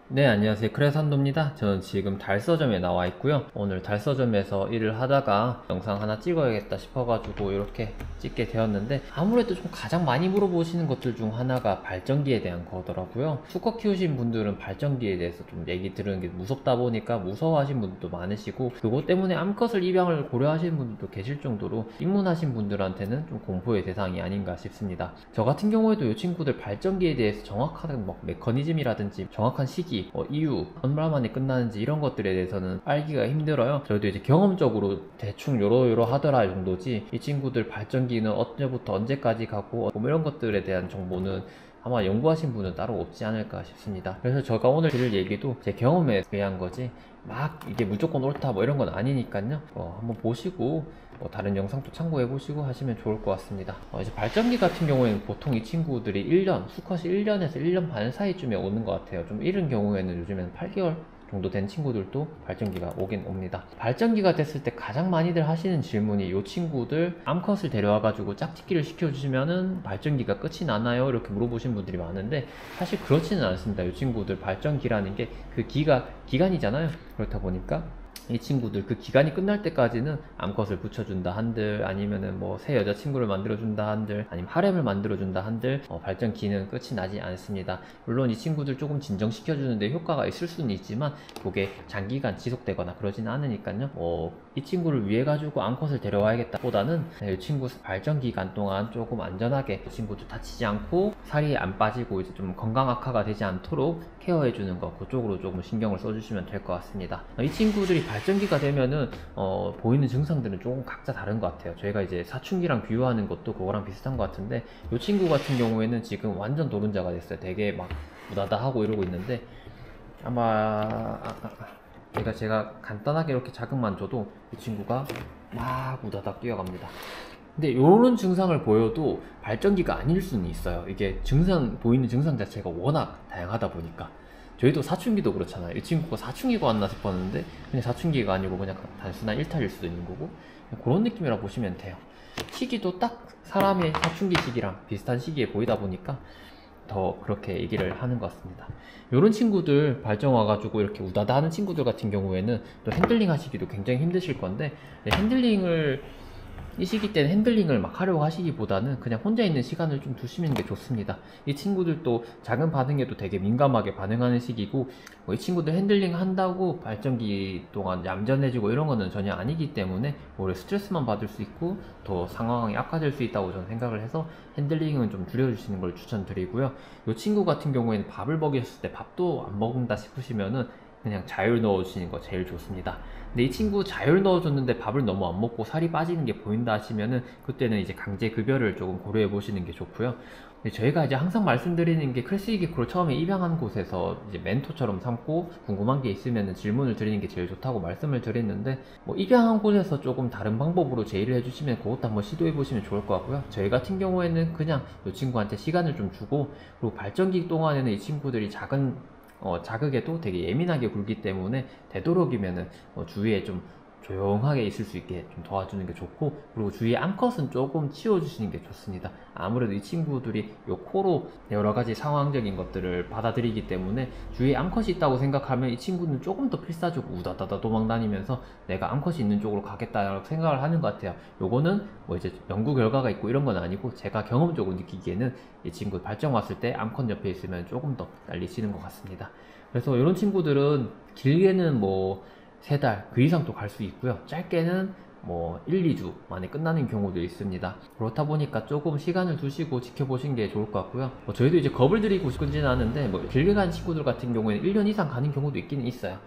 네, 안녕하세요. 크레산도입니다. 저는 지금 달서점에 나와 있고요. 오늘 달서점에서 일을 하다가 영상 하나 찍어야겠다 싶어가지고 이렇게 찍게 되었는데, 아무래도 좀 가장 많이 물어보시는 것들 중 하나가 발전기에 대한 거더라고요. 수컷 키우신 분들은 발전기에 대해서 좀 얘기 들은 게 무섭다 보니까 무서워하신 분들도 많으시고, 그것 때문에 암컷을 입양을 고려하시는 분들도 계실 정도로 입문하신 분들한테는 좀 공포의 대상이 아닌가 싶습니다. 저 같은 경우에도 이 친구들 발전기에 대해서 정확한 메커니즘이라든지 정확한 시기, 이유, 얼마 만에 끝나는지 이런 것들에 대해서는 알기가 힘들어요. 저도 이제 경험적으로 대충 요러 하더라 정도지, 이 친구들 발전기는 언제부터 언제까지 가고 뭐 이런 것들에 대한 정보는 아마 연구하신 분은 따로 없지 않을까 싶습니다. 그래서 제가 오늘 드릴 얘기도 제 경험에 의한 거지, 막 이게 무조건 옳다 뭐 이런 건 아니니까요. 한번 보시고 다른 영상도 참고해 보시고 하시면 좋을 것 같습니다. 이제 발전기 같은 경우에는 보통 이 친구들이 1년, 수컷이 1년에서 1년 반 사이쯤에 오는 것 같아요. 좀 이른 경우에는 요즘에는 8개월 정도 된 친구들도 발전기가 오긴 옵니다. 발전기가 됐을 때 가장 많이들 하시는 질문이, 이 친구들 암컷을 데려와가지고 짝짓기를 시켜주시면은 발전기가 끝이 나나요? 이렇게 물어보신 분들이 많은데, 사실 그렇지는 않습니다. 이 친구들 발전기라는 게 그 기간이잖아요. 그렇다 보니까 이 친구들 그 기간이 끝날 때까지는 암컷을 붙여준다 한들, 아니면은 뭐 새 여자친구를 만들어준다 한들, 아니면 하렘을 만들어준다 한들 발전기는 끝이 나지 않습니다. 물론 이 친구들 조금 진정시켜주는데 효과가 있을 수는 있지만 그게 장기간 지속되거나 그러지는 않으니까요. 이 친구를 위해 가지고 암컷을 데려와야겠다 보다는 이 친구 발전 기간 동안 조금 안전하게 이 친구도 다치지 않고 살이 안 빠지고 이제 좀 건강 악화가 되지 않도록 케어해주는 거, 그쪽으로 조금 신경을 써주시면 될 것 같습니다. 이 친구들이 발전기가 되면은 보이는 증상들은 조금 각자 다른 것 같아요. 저희가 이제 사춘기랑 비유하는 것도 그거랑 비슷한 것 같은데, 이 친구 같은 경우에는 지금 완전 노른자가 됐어요. 되게 막 우다다 하고 이러고 있는데, 아마 제가 간단하게 이렇게 자극만 줘도 이 친구가 막 우다다 뛰어갑니다. 근데 이런 증상을 보여도 발전기가 아닐 수는 있어요. 이게 보이는 증상 자체가 워낙 다양하다 보니까. 저희도 사춘기도 그렇잖아요. 이 친구가 사춘기가 왔나 싶었는데 그냥 사춘기가 아니고 그냥 단순한 일탈일 수도 있는 거고, 그런 느낌이라 보시면 돼요. 시기도 딱 사람의 사춘기 시기랑 비슷한 시기에 보이다 보니까 더 그렇게 얘기를 하는 것 같습니다. 이런 친구들 발정 와가지고 이렇게 우다다 하는 친구들 같은 경우에는 또 핸들링 하시기도 굉장히 힘드실 건데, 이 시기 때는 핸들링을 막 하려고 하시기보다는 그냥 혼자 있는 시간을 좀 두시는 게 좋습니다. 이 친구들도 작은 반응에도 되게 민감하게 반응하는 시기고, 이 친구들 핸들링 한다고 발전기 동안 얌전해지고 이런 거는 전혀 아니기 때문에 오히려 스트레스만 받을 수 있고 더 상황이 악화될 수 있다고 저는 생각을 해서 핸들링은 좀 줄여주시는 걸 추천드리고요. 이 친구 같은 경우에는 밥을 먹였을 때 밥도 안 먹는다 싶으시면은 그냥 자율 넣어주시는 거 제일 좋습니다. 근데 이 친구 자율 넣어줬는데 밥을 너무 안 먹고 살이 빠지는 게 보인다 하시면은 그때는 이제 강제 급여를 조금 고려해 보시는 게 좋고요. 저희가 이제 항상 말씀드리는 게, 크래시 기크로 처음에 입양한 곳에서 이제 멘토처럼 삼고 궁금한 게 있으면 질문을 드리는 게 제일 좋다고 말씀을 드렸는데, 입양한 곳에서 조금 다른 방법으로 제의를 해주시면 그것도 한번 시도해 보시면 좋을 것 같고요. 저희 같은 경우에는 그냥 이 친구한테 시간을 좀 주고, 그리고 발전기 동안에는 이 친구들이 자극에도 되게 예민하게 굴기 때문에 되도록이면은 주위에 좀 조용하게 있을 수 있게 좀 도와주는 게 좋고, 그리고 주위에 암컷은 조금 치워주시는 게 좋습니다. 아무래도 이 친구들이 요 코로 여러 가지 상황적인 것들을 받아들이기 때문에, 주위에 암컷이 있다고 생각하면 이 친구는 조금 더 필사적으로 우다다다 도망다니면서 내가 암컷이 있는 쪽으로 가겠다라고 생각을 하는 것 같아요. 요거는 뭐 이제 연구 결과가 있고 이런 건 아니고 제가 경험적으로 느끼기에는 이 친구 발정 왔을 때 암컷 옆에 있으면 조금 더 날리시는 것 같습니다. 그래서 이런 친구들은 길게는 뭐 3달 그 이상도 갈 수 있고요. 짧게는 뭐 1, 2주 만에 끝나는 경우도 있습니다. 그렇다 보니까 조금 시간을 두시고 지켜보신 게 좋을 것 같고요. 저희도 이제 겁을 들이고 싶지는 않은데, 길게 간 친구들 같은 경우에는 1년 이상 가는 경우도 있기는 있어요.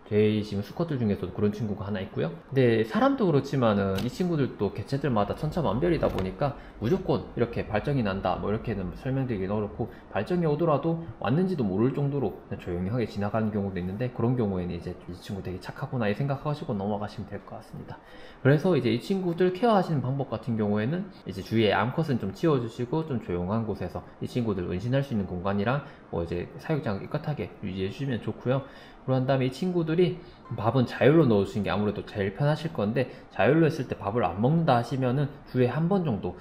저희 지금 수컷들 중에서도 그런 친구가 하나 있고요. 근데 사람도 그렇지만은 이 친구들도 개체들마다 천차만별이다 보니까 무조건 이렇게 발정이 난다 뭐 이렇게는 설명드리기 어렵고, 발정이 오더라도 왔는지도 모를 정도로 그냥 조용하게 지나가는 경우도 있는데, 그런 경우에는 이제 이 친구 되게 착하구나 이 생각하시고 넘어가시면 될 것 같습니다. 그래서 이제 이 친구들 케어하시는 방법 같은 경우에는 이제 주위에 암컷은 좀 치워주시고 좀 조용한 곳에서 이 친구들 은신할 수 있는 공간이랑 뭐 이제 사육장을 깨끗하게 유지해 주시면 좋고요. 그런 다음에 이 친구들이 밥은 자율로 넣어주시는 게 아무래도 제일 편하실 건데, 자율로 했을 때 밥을 안 먹는다 하시면은 주에 한 번 정도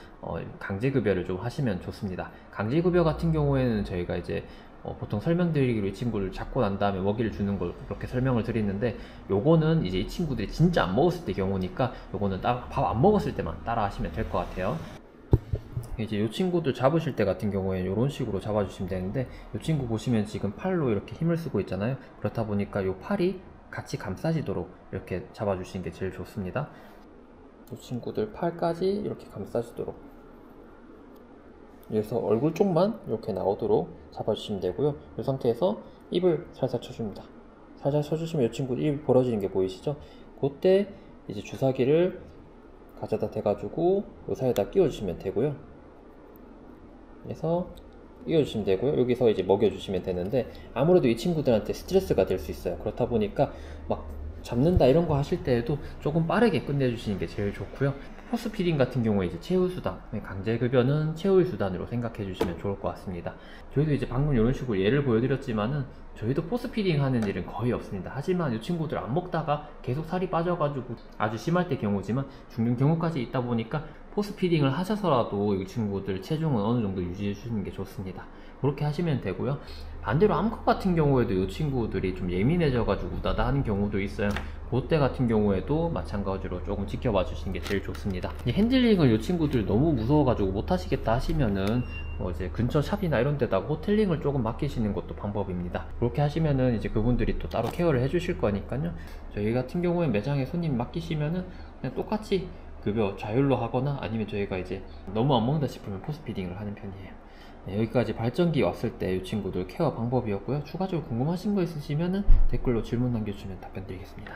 강제급여를 좀 하시면 좋습니다. 강제급여 같은 경우에는 저희가 이제 보통 설명드리기로 이 친구를 잡고 난 다음에 먹이를 주는 걸 그렇게 설명을 드리는데, 요거는 이제 이 친구들이 진짜 안 먹었을 때 경우니까 요거는 밥 안 먹었을 때만 따라 하시면 될 것 같아요. 이제 이 친구들 잡으실 때 같은 경우에 이런 식으로 잡아주시면 되는데, 이 친구 보시면 지금 팔로 이렇게 힘을 쓰고 있잖아요. 그렇다 보니까 이 팔이 같이 감싸지도록 이렇게 잡아주시는 게 제일 좋습니다. 이 친구들 팔까지 이렇게 감싸지도록, 그래서 얼굴 쪽만 이렇게 나오도록 잡아주시면 되고요. 이 상태에서 입을 살살 쳐줍니다. 살살 쳐주시면 이 친구 입이 벌어지는 게 보이시죠? 그때 이제 주사기를 가져다 대가지고 이 사이에다 끼워주시면 되고요. 그래서 끼워주시면 되고요. 여기서 이제 먹여주시면 되는데, 아무래도 이 친구들한테 스트레스가 될 수 있어요. 그렇다 보니까 막 잡는다 이런 거 하실 때에도 조금 빠르게 끝내주시는 게 제일 좋고요. 포스피딩 같은 경우에 이제 채울수단, 강제급여는 채울수단으로 생각해 주시면 좋을 것 같습니다. 저희도 이제 방금 이런 식으로 예를 보여드렸지만은 저희도 포스피딩 하는 일은 거의 없습니다. 하지만 이 친구들 안 먹다가 계속 살이 빠져가지고 아주 심할 때 경우지만 죽는 경우까지 있다 보니까 포스피딩을 하셔서라도 이 친구들 체중은 어느 정도 유지해 주시는 게 좋습니다. 그렇게 하시면 되고요. 반대로 암컷 같은 경우에도 이 친구들이 좀 예민해져가지고 우다다 하는 경우도 있어요. 그때 같은 경우에도 마찬가지로 조금 지켜봐 주시는 게 제일 좋습니다. 이 핸들링을 이 친구들 너무 무서워가지고 못하시겠다 하시면은 이제 근처 샵이나 이런 데다가 호텔링을 조금 맡기시는 것도 방법입니다. 그렇게 하시면은 이제 그분들이 또 따로 케어를 해주실 거니까요. 저희 같은 경우에 매장에 손님 맡기시면은 그냥 똑같이 급여 자율로 하거나, 아니면 저희가 이제 너무 안 먹는다 싶으면 포스피딩을 하는 편이에요. 네, 여기까지 발전기 왔을 때 이 친구들 케어 방법이었고요. 추가적으로 궁금하신 거 있으시면 댓글로 질문 남겨주시면 답변 드리겠습니다.